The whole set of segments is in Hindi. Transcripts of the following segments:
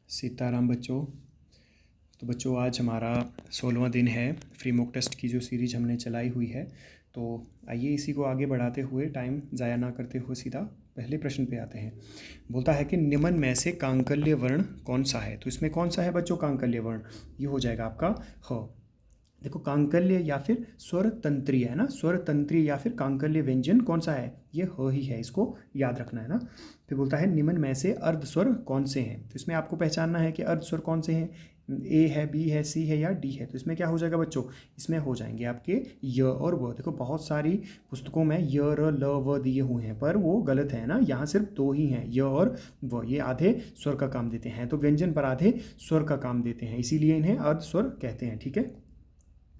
सीताराम बच्चों। तो बच्चों आज हमारा 16वां दिन है फ्री मॉक टेस्ट की जो सीरीज हमने चलाई हुई है। तो आइए इसी को आगे बढ़ाते हुए टाइम ज़ाया ना करते हुए सीधा पहले प्रश्न पे आते हैं। बोलता है कि निम्न में से कांकल्य वर्ण कौन सा है। तो इसमें कौन सा है बच्चों कांकल्य वर्ण? ये हो जाएगा आपका ह। देखो कांकल्य या फिर स्वर तंत्रीय है ना, स्वर तंत्रीय या फिर कांकल्य व्यंजन कौन सा है? ये ह ही है, इसको याद रखना है ना। फिर बोलता है निम्न में से अर्ध स्वर कौन से हैं। तो इसमें आपको पहचानना है कि अर्ध स्वर कौन से हैं। ए है, बी है, सी है या डी है। तो इसमें क्या हो जाएगा बच्चों? इसमें हो जाएंगे आपके य और व। देखो बहुत सारी पुस्तकों में य र ल व दिए हुए हैं पर वो गलत है ना, यहाँ सिर्फ दो ही हैं, य और व। ये आधे स्वर का काम देते हैं, तो व्यंजन पर आधे स्वर का काम देते हैं, इसीलिए इन्हें अर्ध स्वर कहते हैं। ठीक है।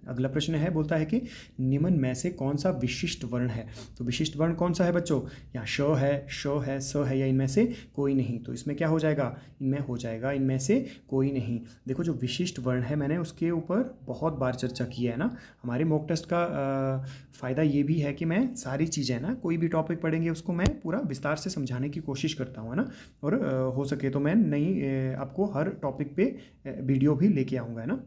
अगला प्रश्न है, बोलता है कि निम्न में से कौन सा विशिष्ट वर्ण है। तो विशिष्ट वर्ण कौन सा है बच्चों? यहाँ श है, श है, स है या इनमें से कोई नहीं। तो इसमें क्या हो जाएगा? इनमें हो जाएगा इनमें से कोई नहीं। देखो जो विशिष्ट वर्ण है मैंने उसके ऊपर बहुत बार चर्चा की है ना। हमारे मॉक टेस्ट का फ़ायदा ये भी है कि मैं सारी चीज़ें ना, कोई भी टॉपिक पढ़ेंगे उसको मैं पूरा विस्तार से समझाने की कोशिश करता हूँ, है ना। और हो सके तो मैं नई आपको हर टॉपिक पे वीडियो भी लेके आऊँगा, है ना।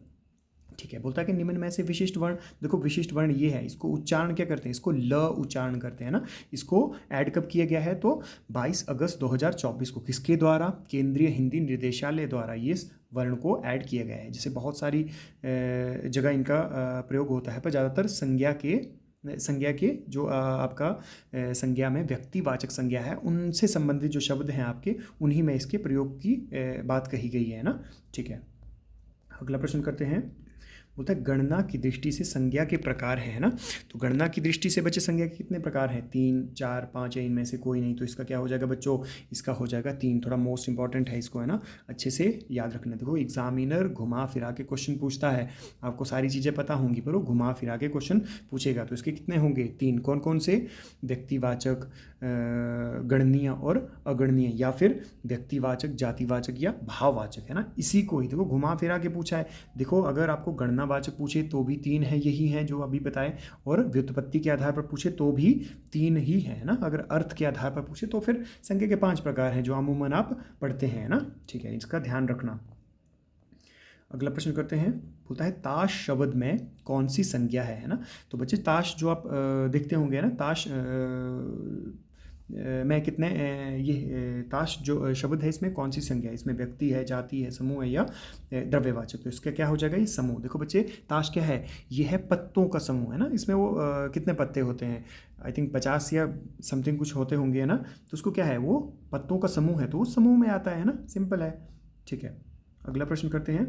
ठीक है। बोलता है कि निम्न में से विशिष्ट वर्ण। देखो विशिष्ट वर्ण ये है, इसको उच्चारण क्या करते हैं? इसको ल उच्चारण करते हैं ना। इसको ऐड कब किया गया है? तो 22 अगस्त 2024 को। किसके द्वारा? केंद्रीय हिंदी निर्देशालय द्वारा ये वर्ण को ऐड किया गया है। जैसे बहुत सारी जगह इनका प्रयोग होता है, पर ज़्यादातर संज्ञा के जो आपका संज्ञा में व्यक्तिवाचक संज्ञा है उनसे संबंधित जो शब्द हैं आपके, उन्हीं में इसके प्रयोग की बात कही गई है ना। ठीक है। अगला प्रश्न करते हैं। बोलता है गणना की दृष्टि से संज्ञा के प्रकार है ना। तो गणना की दृष्टि से बच्चे संज्ञा के कितने प्रकार हैं? 3, 4, 5 है, इनमें से कोई नहीं। तो इसका क्या हो जाएगा बच्चों? इसका हो जाएगा 3। थोड़ा मोस्ट इंपॉर्टेंट है, इसको है ना अच्छे से याद रखना। देखो एग्जामिनर घुमा फिरा के क्वेश्चन पूछता है, आपको सारी चीज़ें पता होंगी पर वो घुमा फिरा के क्वेश्चन पूछेगा। तो इसके कितने होंगे? 3। कौन कौन से? व्यक्तिवाचक, गणनीय और अगणनीय, या फिर व्यक्तिवाचक, जातिवाचक या भाववाचक, है ना। इसी को ही देखो घुमा फिरा के पूछा है। देखो अगर आपको गणनावाचक पूछे तो भी 3 है, यही हैं जो अभी बताए, और व्युत्पत्ति के आधार पर पूछे तो भी 3 ही है ना। अगर अर्थ के आधार पर पूछे तो फिर संज्ञा के 5 प्रकार हैं जो अमूमन आप पढ़ते हैं ना। ठीक है, इसका ध्यान रखना। अगला प्रश्न करते हैं। बोलता है ताश शब्द में कौन सी संज्ञा है ना। तो बच्चे ताश जो आप देखते होंगे ना, ताश में कितने ये ताश जो शब्द है इसमें कौन सी संज्ञा है? इसमें व्यक्ति है, जाति है, समूह है या द्रव्यवाचक। तो इसका क्या हो जाएगा? ये समूह। देखो बच्चे ताश क्या है? ये है पत्तों का समूह, है ना। इसमें वो कितने पत्ते होते हैं? आई थिंक 50 या समथिंग कुछ होते होंगे, है ना। तो उसको क्या है? वो पत्तों का समूह है, तो उस समूह में आता है ना, सिंपल है। ठीक है। अगला प्रश्न करते हैं।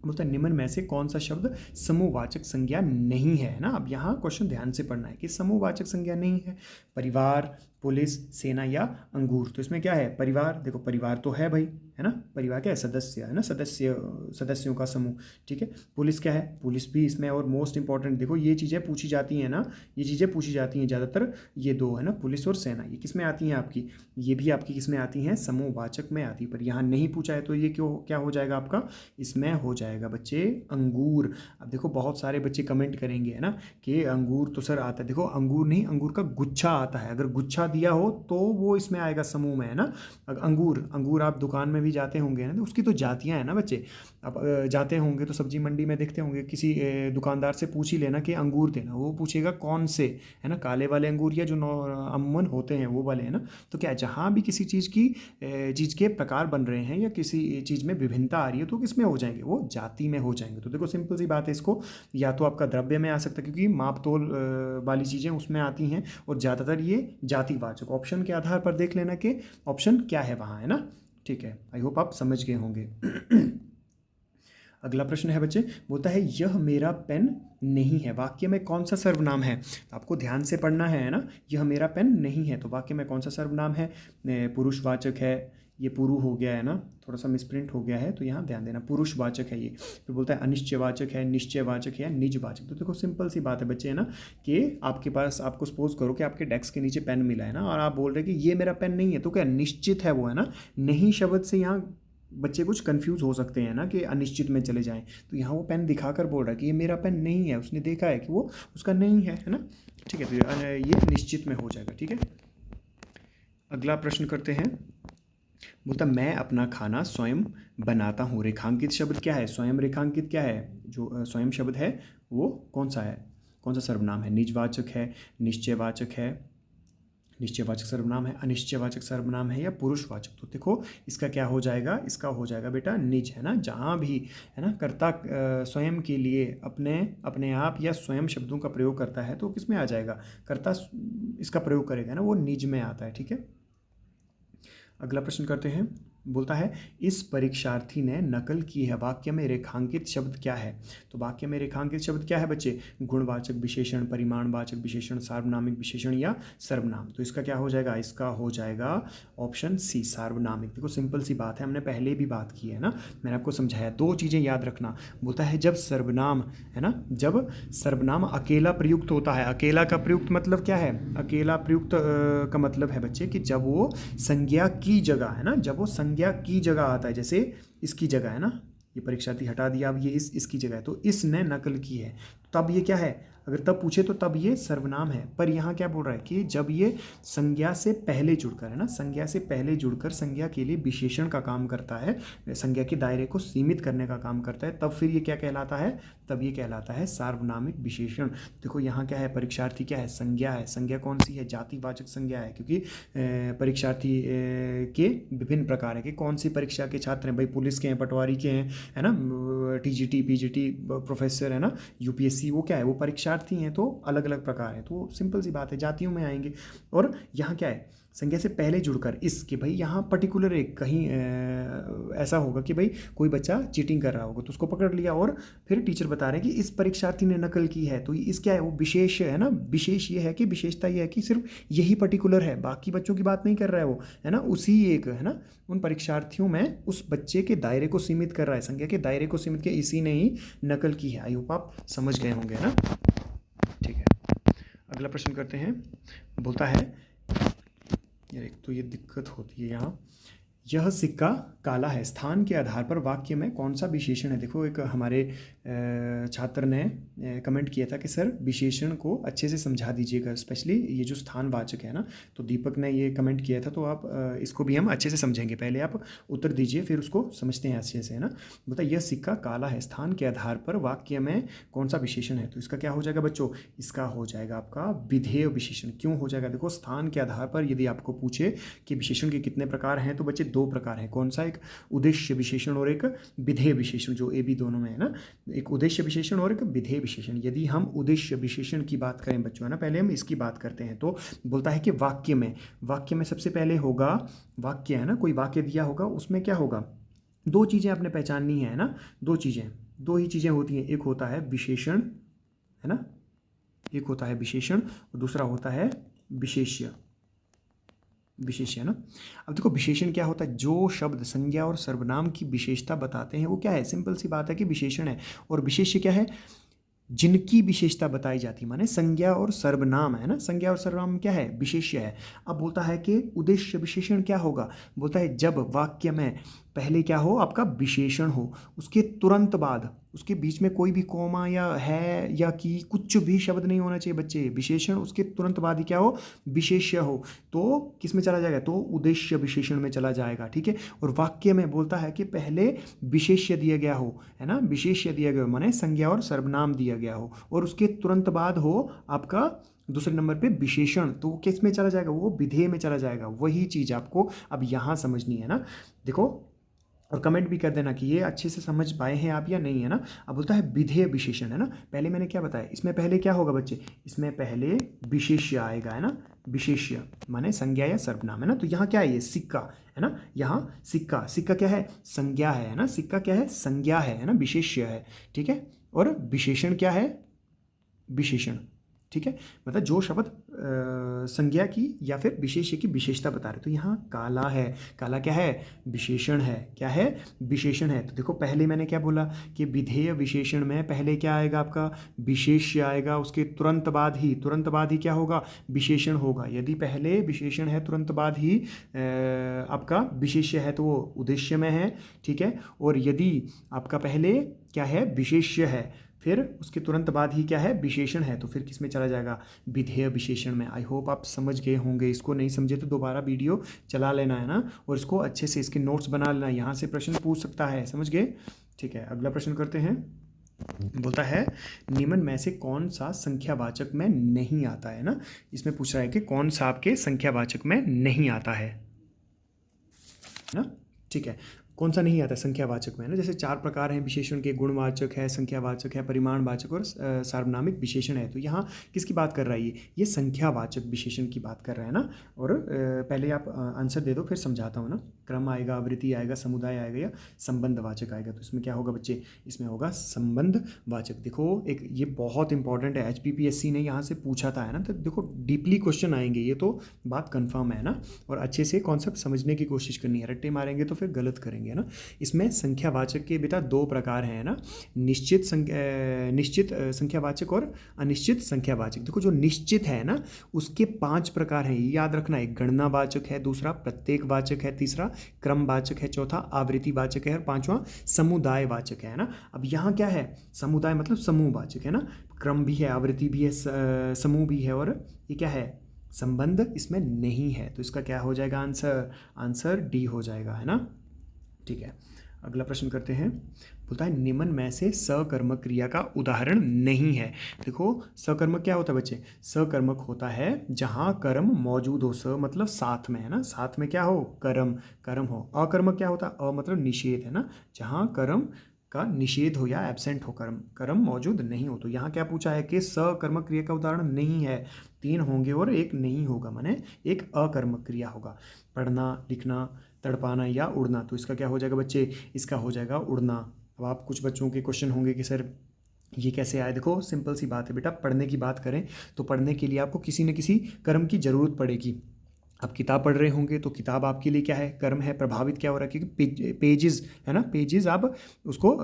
बोलता है निम्न में से कौन सा शब्द समूहवाचक संज्ञा नहीं है ना। अब यहाँ क्वेश्चन ध्यान से पढ़ना है कि समूहवाचक संज्ञा नहीं है। परिवार, पुलिस, सेना या अंगूर। तो इसमें क्या है? परिवार। देखो परिवार तो है भाई, है ना। परिवार क्या है? सदस्य, है ना, सदस्यों का समूह। ठीक है। पुलिस क्या है? पुलिस भी इसमें। और मोस्ट इंपॉर्टेंट देखो ये चीज़ें पूछी जाती हैं ना, ये चीज़ें पूछी जाती हैं ज़्यादातर, ये दो है ना, पुलिस और सेना। ये किस में आती हैं आपकी? ये भी आपकी किस में आती हैं? समूहवाचक में आती है। पर यहाँ नहीं पूछा है तो ये क्या हो जाएगा आपका? इसमें हो जाएगा बच्चे अंगूर। अब देखो बहुत सारे बच्चे कमेंट करेंगे, है ना, कि अंगूर तो सर आता है। देखो अंगूर नहीं, अंगूर का गुच्छा आता है। अगर गुच्छा दिया हो तो वो इसमें आएगा समूह में, है ना। अंगूर आप दुकान में भी जाते होंगे ना, तो उसकी तो जातियां हैं ना बच्चे। आप जाते होंगे तो सब्जी मंडी में देखते होंगे, किसी दुकानदार से पूछ ही लेना कि अंगूर देना, वो पूछेगा कौन से, है ना, काले वाले अंगूर या जो अमूमन होते हैं वो वाले, है ना। तो क्या जहाँ भी किसी चीज़ के प्रकार बन रहे हैं या किसी चीज़ में विभिन्नता आ रही है तो किस में हो जाएंगे? वो जाति में हो जाएंगे। तो देखो सिंपल सी बात है, इसको या तो आपका द्रव्य में आ सकता है क्योंकि माप तोल वाली चीज़ें उसमें आती हैं, और ज़्यादातर ये जातिवाचक। ऑप्शन के आधार पर देख लेना कि ऑप्शन क्या है वहाँ, है ना। ठीक है, आई होप आप समझ गए होंगे। अगला प्रश्न है बच्चे, बोलता है यह मेरा पेन नहीं है, वाक्य में कौन सा सर्वनाम है? आपको ध्यान से पढ़ना है ना। यह मेरा पेन नहीं है, तो वाक्य में कौन सा सर्वनाम है? पुरुषवाचक है, ये पुरु हो गया है ना, थोड़ा सा मिसप्रिंट हो गया है तो यहाँ ध्यान देना, पुरुषवाचक है ये। फिर बोलता है अनिश्चयवाचक है, निश्चयवाचक है, निजवाचक। तो देखो सिंपल सी बात है बच्चे, है ना, कि आपके पास, आपको सपोज करो कि आपके डेस्क के नीचे पेन मिला है ना, और आप बोल रहे हैं कि ये मेरा पेन नहीं है, तो क्या निश्चित है वो, है ना। नहीं शब्द से यहाँ बच्चे कुछ कंफ्यूज हो सकते हैं ना कि अनिश्चित में चले जाएं, तो यहाँ वो पेन दिखाकर बोल रहा है कि ये मेरा पेन नहीं है, उसने देखा है कि वो उसका नहीं है ना। ठीक है, तो ये निश्चित में हो जाएगा। ठीक है। अगला प्रश्न करते हैं। बोलता मैं अपना खाना स्वयं बनाता हूँ। रेखांकित शब्द क्या है? स्वयं रेखांकित क्या है? जो स्वयं शब्द है वो कौन सा है? कौन सा सर्वनाम है? निजवाचक है, निश्चयवाचक है, निश्चयवाचक सर्वनाम है, अनिश्चयवाचक सर्वनाम है या पुरुषवाचक? तो देखो इसका क्या हो जाएगा? इसका हो जाएगा बेटा निज, है ना। जहाँ भी है ना कर्ता स्वयं के लिए अपने अपने आप या स्वयं शब्दों का प्रयोग करता है तो किस में आ जाएगा? कर्ता इसका प्रयोग करेगा ना, वो निज में आता है। ठीक है, अगला प्रश्न करते हैं। बोलता है इस परीक्षार्थी ने नकल की है। वाक्य में रेखांकित शब्द क्या है? तो वाक्य में रेखांकित शब्द क्या है बच्चे? गुणवाचक विशेषण, परिमाणवाचक विशेषण, सार्वनामिक विशेषण या सर्वनाम? तो इसका क्या हो जाएगा? इसका हो जाएगा ऑप्शन सी, सार्वनामिक। देखो सिंपल सी बात है, हमने पहले भी बात की है ना, मैंने आपको समझाया। दो चीज़ें याद रखना। बोलता है जब सर्वनाम, है ना, जब सर्वनाम अकेला प्रयुक्त होता है। अकेला का प्रयुक्त मतलब क्या है? अकेला प्रयुक्त का मतलब है बच्चे कि जब वो संज्ञा की जगह, है ना, जब वो संज्ञा की जगह आता है। जैसे इसकी जगह, है ना, ये परीक्षार्थी हटा दिया, अब ये इसकी जगह है, तो इसने नकल की है, तब ये क्या है? अगर तब पूछे तो तब ये सर्वनाम है। पर यहाँ क्या बोल रहा है कि जब ये संज्ञा से पहले जुड़कर, है ना, संज्ञा से पहले जुड़कर संज्ञा के लिए विशेषण का काम करता है, संज्ञा के दायरे को सीमित करने का काम करता है, तब फिर ये क्या कहलाता है? तब ये कहलाता है सार्वनामिक विशेषण। देखो यहाँ क्या है? परीक्षार्थी क्या है? संज्ञा है। संज्ञा कौन सी है? जातिवाचक संज्ञा है, क्योंकि परीक्षार्थी के विभिन्न प्रकार है कि कौन सी परीक्षा के छात्र हैं भाई। पुलिस के हैं, पटवारी के हैं, है ना, टीजीटी, पीजीटी, प्रोफेसर, है ना, यूपीएससी, वो क्या है? वो परीक्षार्थी हैं, तो अलग अलग प्रकार है। तो सिंपल सी बात है, जातियों में आएंगे। और यहाँ क्या है? संज्ञा से पहले जुड़कर इसके, भाई यहाँ पर्टिकुलर एक कहीं ऐसा होगा कि भाई कोई बच्चा चीटिंग कर रहा होगा तो उसको पकड़ लिया और फिर टीचर बता रहे हैं कि इस परीक्षार्थी ने नकल की है, तो इस क्या है? वो विशेष है ना, विशेष ये है कि विशेषता ये है कि सिर्फ यही पर्टिकुलर है, बाकी बच्चों की बात नहीं कर रहा है वो, है ना, उसी एक, है ना, उन परीक्षार्थियों में उस बच्चे के दायरे को सीमित कर रहा है, संज्ञा के दायरे को सीमित किया, इसी ने ही नकल की है। आई होप आप समझ गए होंगे ना। ठीक है, अगला प्रश्न करते हैं। बोलता है यार एक तो ये दिक्कत होती है यहाँ, यह सिक्का काला है, स्थान के आधार पर वाक्य में कौन सा विशेषण है? देखो एक हमारे छात्र ने कमेंट किया था कि सर विशेषण को अच्छे से समझा दीजिएगा, स्पेशली ये जो स्थानवाचक है ना। तो दीपक ने ये कमेंट किया था, तो आप इसको भी हम अच्छे से समझेंगे। पहले आप उत्तर दीजिए फिर उसको समझते हैं अच्छे से, है ना। बताइए यह सिक्का काला है, स्थान के आधार पर वाक्य में कौन सा विशेषण है? तो इसका क्या हो जाएगा बच्चों? इसका हो जाएगा आपका विधेय विशेषण। क्यों हो जाएगा? देखो स्थान के आधार पर यदि आपको पूछे कि विशेषण के कितने प्रकार हैं, तो बच्चे दो प्रकार हैं। कौन सा? एक उद्देश्य विशेषण और एक विधेय विशेषण, जो ए बी दोनों में है ना। एक उद्देश्य विशेषण और एक विधेय विशेषण। यदि हम उद्देश्य विशेषण की बात करें बच्चों, है ना, पहले हम इसकी बात करते हैं। तो बोलता है कि वाक्य में सबसे पहले होगा, वाक्य है ना, कोई वाक्य दिया होगा, उसमें क्या होगा? दो चीज़ें आपने पहचाननी है ना, दो ही चीज़ें होती हैं। एक होता है विशेषण, है ना, एक होता है विशेषण और दूसरा होता है विशेष्य, है ना। अब देखो विशेषण क्या होता है? जो शब्द संज्ञा और सर्वनाम की विशेषता बताते हैं वो क्या है? सिंपल सी बात है कि विशेषण है। और विशेष्य क्या है? जिनकी विशेषता बताई जाती, माने संज्ञा और सर्वनाम, है ना। संज्ञा और सर्वनाम क्या है? विशेष्य है। अब बोलता है कि उद्देश्य विशेषण क्या होगा? बोलता है जब वाक्य में पहले क्या हो? आपका विशेषण हो, उसके तुरंत बाद, उसके बीच में कोई भी कोमा या है या कि कुछ भी शब्द नहीं होना चाहिए बच्चे। विशेषण उसके तुरंत बाद ही क्या हो? विशेष्य हो। तो किस में चला जाएगा? तो उद्देश्य विशेषण में चला जाएगा। ठीक है। और वाक्य में बोलता है कि पहले विशेष्य दिया गया हो, है ना, विशेष्य दिया गया हो माने संज्ञा और सर्वनाम दिया गया हो, और उसके तुरंत बाद हो आपका दूसरे नंबर पे विशेषण, तो वो किस में चला जाएगा? वो विधेय में चला जाएगा। वही चीज़ आपको अब यहाँ समझनी है ना। देखो, और कमेंट भी कर देना कि ये अच्छे से समझ पाए हैं आप या नहीं, है ना। अब बोलता है विधेय विशेषण, है ना। पहले मैंने क्या बताया? इसमें पहले क्या होगा बच्चे? इसमें पहले विशेष्य आएगा, है ना। विशेष्य माने संज्ञा या सर्वनाम, है ना। तो यहाँ क्या है? ये सिक्का, है ना। यहाँ सिक्का क्या है? संज्ञा है ना। सिक्का क्या है? संज्ञा है ना, विशेष्य है। ठीक है। और विशेषण क्या है? विशेषण। ठीक है, मतलब जो शब्द संज्ञा की या फिर विशेष्य की विशेषता बता रहे। तो यहाँ काला है, काला क्या है? विशेषण है। क्या है? विशेषण है। तो देखो पहले मैंने क्या बोला कि विधेय विशेषण में पहले क्या आएगा? आपका विशेष्य आएगा, उसके तुरंत बाद ही क्या होगा? विशेषण होगा। यदि पहले विशेषण है तुरंत बाद ही आपका विशेष्य है तो वो उद्देश्य में है। ठीक है। और यदि आपका पहले क्या है? विशेष्य है, फिर उसके तुरंत बाद ही क्या है? विशेषण है, तो फिर किस में चला जाएगा? विधेय विशेषण विशेषण में। आई होप आप समझ गए होंगे। इसको नहीं समझे तो दोबारा वीडियो चला लेना है ना, और इसको अच्छे से इसके नोट्स बना लेना, यहाँ से प्रश्न पूछ सकता है। समझ गए? ठीक है, अगला प्रश्न करते हैं। बोलता है निम्न में से कौन सा संख्यावाचक में नहीं आता है ना। इसमें पूछ रहा है कि कौन सा आपके संख्यावाचक में नहीं आता है ना। ठीक है, कौन सा नहीं आता संख्यावाचक में ना। जैसे 4 प्रकार हैं विशेषण के, गुणवाचक है, संख्यावाचक है, परिमाणवाचक और सार्वनामिक विशेषण है। तो यहाँ किसकी बात कर रहा है? ये संख्यावाचक विशेषण की बात कर रहा है ना। और पहले आप आंसर दे दो, फिर समझाता हूँ ना। क्रम आएगा, आवृत्ति आएगा, समुदाय आएगा या संबंधवाचक आएगा। तो इसमें क्या होगा बच्चे? इसमें होगा संबंधवाचक। देखो एक ये बहुत इंपॉर्टेंट है, HPPSC ने यहाँ से पूछा था है ना। तो देखो डीपली क्वेश्चन आएंगे, ये तो बात कन्फर्म है ना। और अच्छे से कॉन्सेप्ट समझने की कोशिश करनी है, रट्टे मारेंगे तो फिर गलत करेंगे है ना। इसमें संख्यावाचक के बेटा 2 प्रकार हैं ना, निश्चित संख्यावाचक और अनिश्चित संख्यावाचक। देखो जो निश्चित है ना उसके 5 प्रकार हैं, ये याद रखना। एक गणनावाचक है, दूसरा प्रत्येकवाचक है, तीसरा क्रमवाचक है, चौथा आवृत्तिवाचक है और 5वां समुदायवाचक है ना। अब यहाँ क्या है? समुदाय मतलब समूहवाचक है ना। क्रम भी है, आवृत्ति भी है, समूह भी है, और ये क्या है? संबंध इसमें नहीं है। तो इसका क्या हो जाएगा आंसर डी हो जाएगा है ना। ठीक है, अगला प्रश्न करते हैं। बोलता है निम्न में से सकर्मक क्रिया का उदाहरण नहीं है। देखो सकर्मक क्या होता है बच्चे? सकर्मक होता है जहाँ कर्म मौजूद हो। स मतलब साथ में है ना, साथ में क्या हो? कर्म हो। अकर्मक क्या होता है? अ मतलब निषेध है ना, जहाँ कर्म का निषेध हो या एब्सेंट हो, कर्म मौजूद नहीं हो। तो यहाँ क्या पूछा है कि सकर्मक क्रिया का उदाहरण नहीं है। 3 होंगे और एक नहीं होगा, माने एक अकर्मक क्रिया होगा। पढ़ना, लिखना, तड़पाना या उड़ना। तो इसका क्या हो जाएगा बच्चे? इसका हो जाएगा उड़ना। अब आप कुछ बच्चों के क्वेश्चन होंगे कि सर ये कैसे आए? देखो सिंपल सी बात है बेटा, पढ़ने की बात करें तो पढ़ने के लिए आपको किसी न किसी कर्म की ज़रूरत पड़ेगी। आप किताब पढ़ रहे होंगे तो किताब आपके लिए क्या है? कर्म है। प्रभावित क्या हो रहा है? क्योंकि पेजेस है ना, पेजेस आप उसको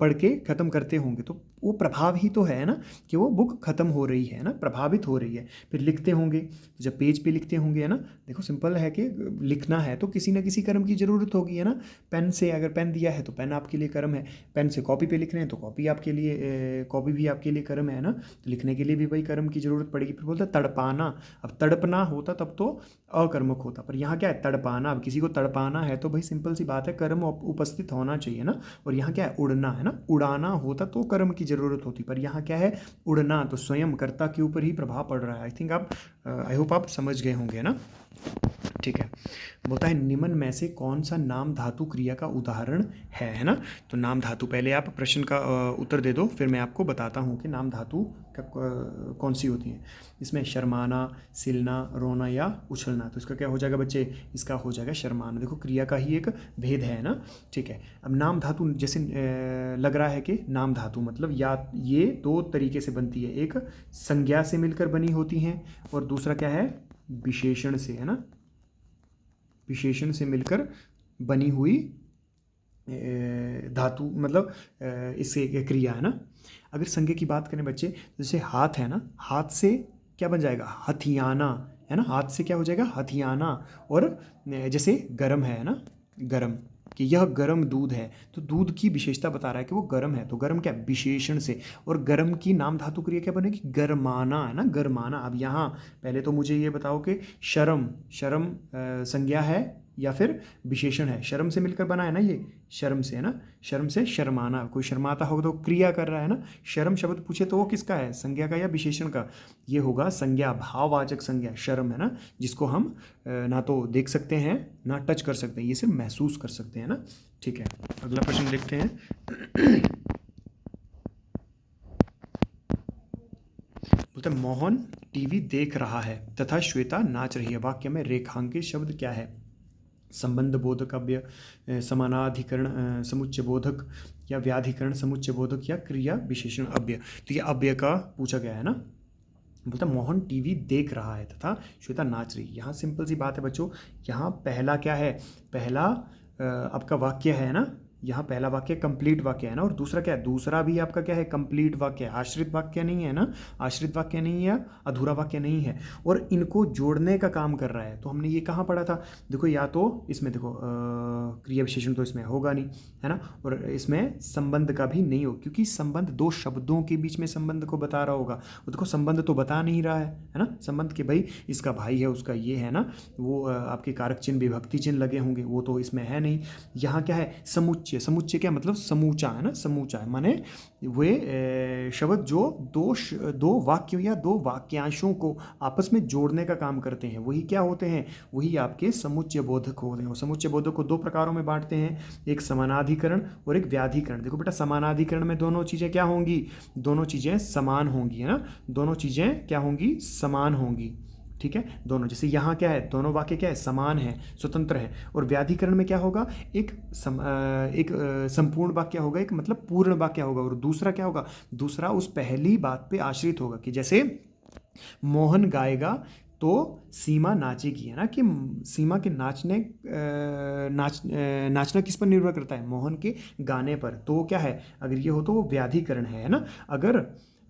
पढ़ के ख़त्म करते होंगे तो वो प्रभाव ही तो है ना, कि वो बुक ख़त्म हो रही है ना, प्रभावित हो रही है। फिर लिखते होंगे तो जब पेज पे लिखते होंगे है ना, देखो सिंपल है कि लिखना है तो किसी न किसी कर्म की ज़रूरत होगी है ना। पेन से अगर पेन दिया है तो पेन आपके लिए कर्म है। पेन से कॉपी पे लिख रहे हैं तो कॉपी आपके लिए कॉपी भी आपके लिए कर्म है ना। तो लिखने के लिए भी वही कर्म की ज़रूरत पड़ेगी। फिर बोलता है तड़पाना। अब तड़पना होता तब तो अकर्मक होता, पर यहाँ क्या है? तड़पाना। अब किसी को तड़पाना है तो भाई सिंपल सी बात है, कर्म उपस्थित होना चाहिए ना। और यहाँ क्या है? उड़ना है ना। उड़ाना होता तो कर्म की ज़रूरत होती, पर यहाँ क्या है? उड़ना। तो स्वयं कर्ता के ऊपर ही प्रभाव पड़ रहा है। आई थिंक आप आई होप आप समझ गए होंगे ना। ठीक है, बोलता है निम्न में से कौन सा नाम धातु क्रिया का उदाहरण है ना। तो नाम धातु, पहले आप प्रश्न का उत्तर दे दो, फिर मैं आपको बताता हूँ कि नाम धातु कौन सी होती हैं। इसमें शर्माना, सिलना, रोना या उछलना। तो इसका क्या हो जाएगा बच्चे? इसका हो जाएगा शर्माना। देखो क्रिया का ही एक भेद है ना। ठीक है, अब नाम धातु जैसे लग रहा है कि नाम धातु मतलब या ये 2 तरीके से बनती है। एक संज्ञा से मिलकर बनी होती हैं और दूसरा क्या है? विशेषण से है ना, विशेषण से मिलकर बनी हुई धातु मतलब इससे क्रिया है ना। अगर संज्ञा की बात करें बच्चे, जैसे हाथ है ना, हाथ से क्या बन जाएगा? हथियाना है ना। हाथ से क्या हो जाएगा? हथियाना। और जैसे गरम है ना, गरम, कि यह गरम दूध है, तो दूध की विशेषता बता रहा है कि वो गरम है। तो गरम क्या? विशेषण से। और गरम की नाम धातु क्रिया क्या बनेगी? गरमाना है ना, गरमाना। अब यहाँ पहले तो मुझे ये बताओ कि शर्म संज्ञा है या फिर विशेषण है? शर्म से मिलकर बना है ना, ये शर्म से है ना। शर्म से शर्माना, कोई शर्माता होगा तो क्रिया कर रहा है ना। शर्म शब्द पूछे तो वो किसका है? संज्ञा का या विशेषण का? ये होगा संज्ञा, भाववाचक संज्ञा शर्म है ना, जिसको हम ना तो देख सकते हैं ना टच कर सकते हैं, ये सिर्फ महसूस कर सकते हैं ना। ठीक है, अगला प्रश्न देखते हैं। बोलते हैं मोहन टीवी देख रहा है तथा श्वेता नाच रही है। वाक्य में रेखांकित शब्द क्या है? संबंध बोधक अव्यय, समानाधिकरण समुच्चय बोधक, या व्याधिकरण समुच्चय बोधक, या क्रिया विशेषण अव्यय। तो ये अव्यय का पूछा गया है ना। बोलता मोहन टीवी देख रहा है तथा श्वेता नाच रही है। यहाँ सिंपल सी बात है बच्चों, यहाँ पहला क्या है? पहला आपका वाक्य है ना, यहाँ पहला वाक्य कंप्लीट वाक्य है ना, और दूसरा क्या है, दूसरा भी आपका क्या है, कंप्लीट वाक्य है, आश्रित वाक्य नहीं है ना, आश्रित वाक्य नहीं है, अधूरा वाक्य नहीं है, और इनको जोड़ने का काम कर रहा है। तो हमने ये कहाँ पढ़ा था, देखो या तो इसमें देखो क्रिया विशेषण तो इसमें होगा नहीं, है ना, और इसमें संबंध का भी नहीं हो, क्योंकि संबंध दो शब्दों के बीच में संबंध को बता रहा होगा। वो देखो संबंध तो बता नहीं रहा है ना, संबंध के भाई इसका भाई है, उसका ये है ना, वो आपके कारक चिन्ह विभक्ति चिन्ह लगे होंगे, वो तो इसमें है नहीं। यहाँ क्या है, समुच्चय, समुच्चय क्या मतलब समूचा है ना, समूचा है माने वे शब्द जो दो वाक्यों या दो वाक्यांशों को आपस में जोड़ने का काम करते हैं, वही क्या होते हैं, वही आपके समुच्चय बोधक होते हैं। समुच्चय बोधक को दो प्रकारों में बांटते हैं, एक समानाधिकरण और एक व्याधिकरण। देखो बेटा, समानाधिकरण में दोनों चीज़ें क्या होंगी, दोनों चीज़ें समान होंगी, है ना, दोनों चीज़ें क्या होंगी, समान होंगी, ठीक है, दोनों, जैसे यहाँ क्या है, दोनों वाक्य क्या है, समान है, स्वतंत्र है। और व्याधिकरण में क्या होगा, एक संपूर्ण वाक्य होगा, एक मतलब पूर्ण वाक्य होगा, और दूसरा क्या होगा, दूसरा उस पहली बात पे आश्रित होगा, कि जैसे मोहन गाएगा तो सीमा नाचेगी, है ना, कि सीमा के नाचना किस पर निर्भर करता है, मोहन के गाने पर। तो क्या है, अगर ये हो तो वो व्याधिकरण है ना। अगर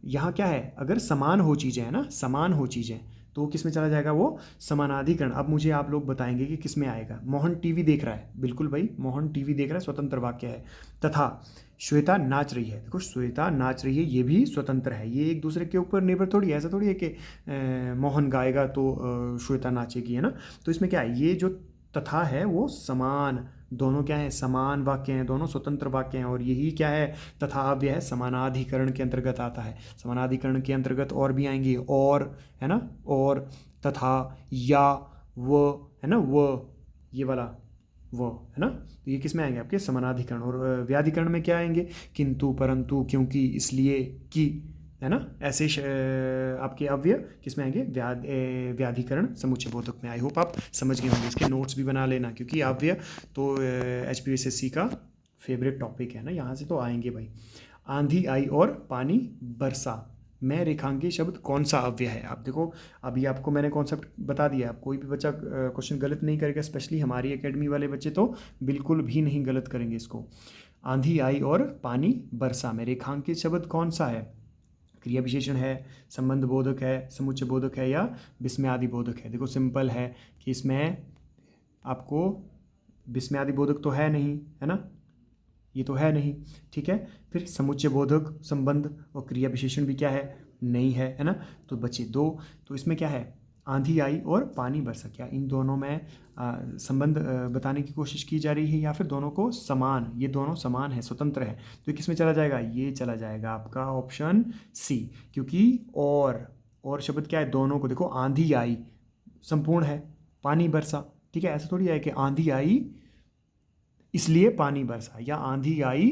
यहाँ क्या है, अगर समान हो चीज़ें, है ना, समान हो चीज़ें, तो किस में चला जाएगा, वो समानाधिकरण। अब मुझे आप लोग बताएंगे कि किस में आएगा। मोहन टीवी देख रहा है, बिल्कुल भाई, मोहन टीवी देख रहा है, स्वतंत्र वाक्य है। तथा श्वेता नाच रही है, देखो श्वेता नाच रही है, ये भी स्वतंत्र है, ये एक दूसरे के ऊपर निर्भर थोड़ी है, ऐसा थोड़ी है कि मोहन गाएगा तो श्वेता नाचेगी, है ना। तो इसमें क्या है, ये जो तथा है वो समान, दोनों क्या है, समान वाक्य हैं, दोनों स्वतंत्र वाक्य हैं, और यही क्या है, तथा अव्यय है, समानाधिकरण के अंतर्गत आता है। समानाधिकरण के अंतर्गत और भी आएंगे, और, है ना, और, तथा, या, वो, है ना, वो, ये वाला वो, है ना, तो ये किस में आएंगे, आपके समानाधिकरण। और व्याधिकरण में क्या आएंगे, किंतु, परंतु, क्योंकि, इसलिए, कि, है ना, ऐसे आपके अव्यय किस में आएंगे, व्याधिकरण समुच्चय बोधक में। आई होप आप समझ गए होंगे, इसके नोट्स भी बना लेना, क्योंकि अव्यय तो HPSSC का फेवरेट टॉपिक है ना, यहाँ से तो आएंगे भाई। आंधी आई और पानी बरसा में रेखांकित शब्द कौन सा अव्यय है। आप देखो, अभी आपको मैंने कॉन्सेप्ट बता दिया, कोई भी बच्चा क्वेश्चन गलत नहीं करेगा, स्पेशली हमारी एकेडमी वाले बच्चे तो बिल्कुल भी नहीं गलत करेंगे इसको। आंधी आई और पानी बरसा में रेखांकित शब्द कौन सा है, क्रिया विशेषण है, संबंध बोधक है, समुच्चय बोधक है, या विस्मयादि बोधक है। देखो सिंपल है कि इसमें आपको विस्मयादि बोधक तो है नहीं, है ना, ये तो है नहीं, ठीक है, फिर समुच्चय बोधक, संबंध और क्रिया विशेषण भी क्या है, नहीं है ना, तो बचे दो। तो इसमें क्या है, आंधी आई और पानी बरसा, क्या इन दोनों में संबंध बताने की कोशिश की जा रही है, या फिर दोनों को समान, ये दोनों समान है, स्वतंत्र है, तो किस में चला जाएगा, ये चला जाएगा आपका ऑप्शन सी। क्योंकि और शब्द क्या है, दोनों को, देखो आंधी आई संपूर्ण है, पानी बरसा, ठीक है, ऐसा थोड़ी है कि आंधी आई इसलिए पानी बरसा, या आंधी आई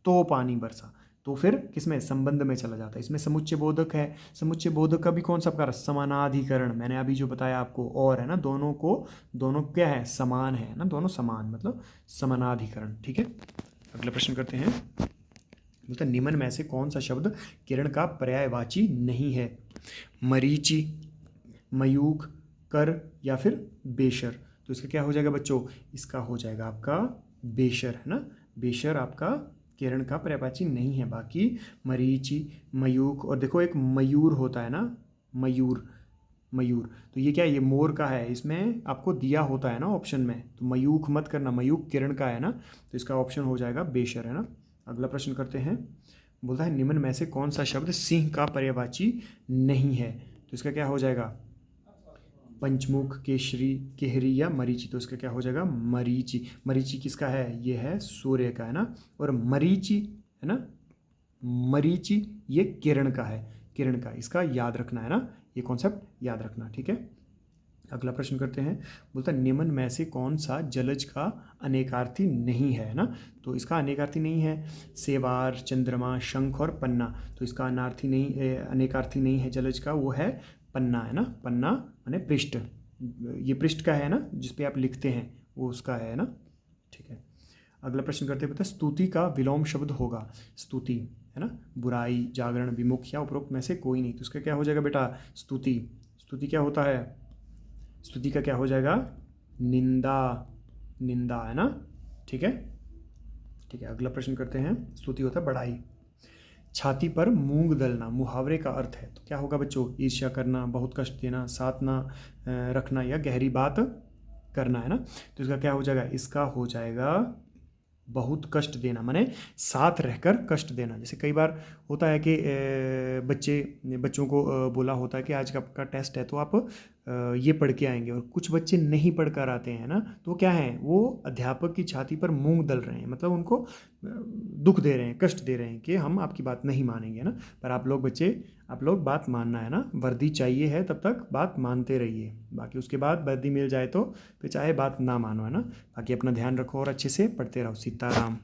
तो पानी बरसा, तो फिर किसमें, संबंध में चला जाता है। इसमें समुच्चय बोधक है, समुच्चय बोधक का भी कौन सा प्रकार, समानाधिकरण, मैंने अभी जो बताया आपको, और, है ना, दोनों क्या है, समान है ना, दोनों समान मतलब समानाधिकरण, ठीक है। अगला प्रश्न करते हैं, बोलता है निम्न में से कौन सा शब्द किरण का पर्यायवाची नहीं है, मरीचि, मयूख, कर, या फिर बेशर। तो इसका क्या हो जाएगा बच्चों, इसका हो जाएगा आपका बेशर, है ना, बेशर आपका किरण का पर्यायवाची नहीं है। बाकी मरीचि, मयूख, और देखो एक मयूर होता है ना, मयूर, तो ये क्या है, ये मोर का है, इसमें आपको दिया होता है ना ऑप्शन में, तो मयूख मत करना, मयूख किरण का है ना, तो इसका ऑप्शन हो जाएगा बेशर, है ना। अगला प्रश्न करते हैं, बोलता है निम्न में से कौन सा शब्द सिंह का पर्यायवाची नहीं है। तो इसका क्या हो जाएगा, पंचमुख, केशरी, केहरी, या मरीचि। तो इसका क्या हो जाएगा, मरीचि। मरीचि किसका है, ये है सूर्य का, है ना, और मरीचि, है ना, मरीचि ये किरण का है, किरण का, इसका याद रखना है ना, ये कॉन्सेप्ट याद रखना, ठीक है। अगला प्रश्न करते हैं, बोलता है निम्न में से कौन सा जलज का अनेकार्थी नहीं है ना। तो इसका अनेकार्थी नहीं है, सेवार, चंद्रमा, शंख और पन्ना। तो इसका अनेकार्थी नहीं है जलज का, वो है पन्ना, है ना, पन्ना माने पृष्ठ, ये पृष्ठ का है ना, जिसपे आप लिखते हैं, वो उसका है ना, ठीक है। अगला प्रश्न करते हैं, बताए स्तुति का विलोम शब्द होगा, स्तुति, है ना, बुराई, जागरण, विमुख, या उपरोक्त में से कोई नहीं। तो उसका क्या हो जाएगा बेटा, स्तुति। स्तुति क्या होता है, स्तुति का क्या हो जाएगा, निंदा, है ना, ठीक है। ठीक है, अगला प्रश्न करते हैं। स्तुति होता है बढ़ाई। छाती पर मूंग दलना मुहावरे का अर्थ है, तो क्या होगा बच्चों? ईर्ष्या करना, बहुत कष्ट देना, साथ ना रखना या गहरी बात करना, है ना। तो इसका क्या हो जाएगा? इसका हो जाएगा बहुत कष्ट देना, माने साथ रहकर कष्ट देना। जैसे कई बार होता है कि बच्चों को बोला होता है कि आज का आपका टेस्ट है तो आप ये पढ़ के आएंगे, और कुछ बच्चे नहीं पढ़ कर आते हैं ना, तो क्या है, वो अध्यापक की छाती पर मूंग दल रहे हैं, मतलब उनको दुख दे रहे हैं, कष्ट दे रहे हैं कि हम आपकी बात नहीं मानेंगे ना। पर आप लोग बच्चे, आप लोग बात मानना है ना, वर्दी चाहिए है तब तक बात मानते रहिए, बाकी उसके बाद वर्दी मिल जाए तो फिर चाहे बात ना मानो, है ना। बाकी अपना ध्यान रखो और अच्छे से पढ़ते रहो। सीताराम।